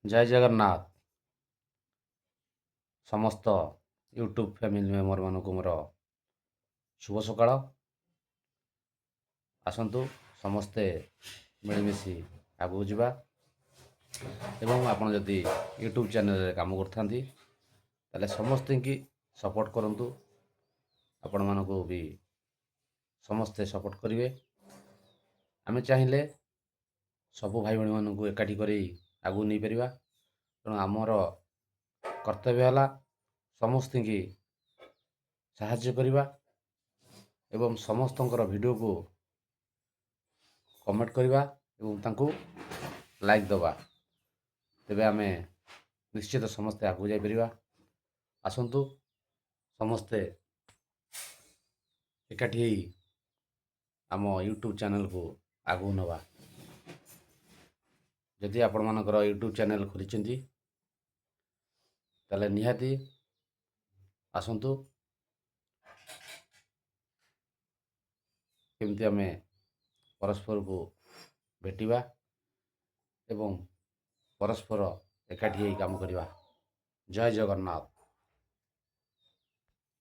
ଜୟ ଜଗନ୍ନାଥ। ସମସ୍ତ YouTube family ମେମ୍ବରମାନଙ୍କୁ ମୋର ଶୁଭ ସକାଳ। ଆସନ୍ତୁ ସମସ୍ତେ ମିଳିମିଶି ଆଗକୁ ଯିବା। ଏବଂ ଆପଣ ଯଦି ୟୁଟ୍ୟୁବ୍ ଚ୍ୟାନେଲରେ କାମ କରୁଥାନ୍ତି ତାହେଲେ ସମସ୍ତଙ୍କୁ ସପୋର୍ଟ କରନ୍ତୁ। ଆପଣମାନଙ୍କୁ ବି ସମସ୍ତେ ସପୋର୍ଟ କରିବେ। ଆମେ ଚାହିଁଲେ ସବୁ ଭାଇ ଭଉଣୀମାନଙ୍କୁ ଏକାଠି କରି ଆଗକୁ ନେଇପାରିବା। ତେଣୁ ଆମର କର୍ତ୍ତବ୍ୟ ହେଲା ସମସ୍ତଙ୍କୁ ସାହାଯ୍ୟ କରିବା ଏବଂ ସମସ୍ତଙ୍କର ଭିଡ଼ିଓକୁ କମେଣ୍ଟ କରିବା ଏବଂ ତାଙ୍କୁ ଲାଇକ୍ ଦେବା। ତେବେ ଆମେ ନିଶ୍ଚିତ ସମସ୍ତେ ଆଗକୁ ଯାଇପାରିବା। ଆସନ୍ତୁ ସମସ୍ତେ ଏକାଠି ହେଇ ଆମ ୟୁଟ୍ୟୁବ୍ ଚ୍ୟାନେଲକୁ ଆଗକୁ ନେବା। ଯଦି ଆପଣମାନଙ୍କର ୟୁଟ୍ୟୁବ୍ ଚ୍ୟାନେଲ ଖୋଲିଛନ୍ତି ତାହେଲେ ନିହାତି ଆସନ୍ତୁ, କେମିତି ଆମେ ପରସ୍ପରକୁ ଭେଟିବା ଏବଂ ପରସ୍ପର ଏକାଠି ହେଇ କାମ କରିବା। ଜୟ ଜଗନ୍ନାଥ।